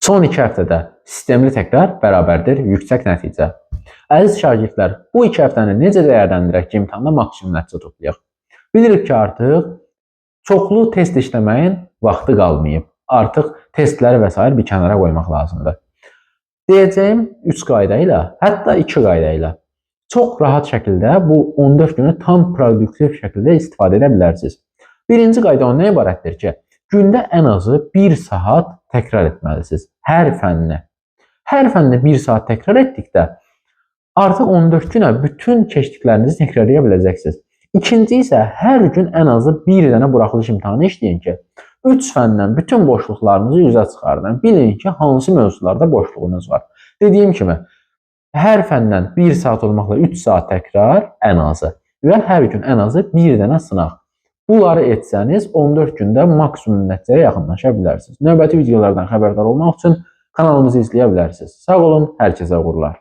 Son 2 həftədə sistemli təkrar bərabərdir yüksək nəticə. Əziz şagirdlər, bu 2 həftəni necə dəyərləndirək ki, imtahanda maksimum nəticə toplayaq? Bilirik ki, artıq çoxlu test işləməyin vaxtı qalmayıb. Artıq testləri və s. bir kənara qoymaq lazımdır. Deyəcəyim 3 qayda ilə, hətta 2 qayda ilə çox rahat şəkildə bu 14 günü tam produktiv şəkildə istifadə edə bilərsiniz. Birinci qayda ondan ibarətdir ki, gündə ən azı 1 saat təkrar etməlisiniz. Hər fənni. Hər fənni 1 saat təkrar etdikdə artıq 14 günə bütün keçdiklərinizi təkrarlaya biləcəksiniz. İkinci isə hər gün ən azı bir dənə buraxılış imtahanı işləyin ki, 3 fəndən bütün boşluqlarınızı üzə çıxardın. Bilin ki, hansı mövzularda boşluğunuz var. Dediyim kimi, hər fəndən 1 saat olmaqla 3 saat təkrar ən azı və hər gün ən azı bir dənə sınaq. Bunları etsəniz 14 gündə maksimum nəticəyə yaxınlaşa bilərsiniz. Növbəti videolardan xəbərdar olmaq üçün kanalımızı izləyə bilərsiniz. Sağ olun, hər kəsə uğurlar.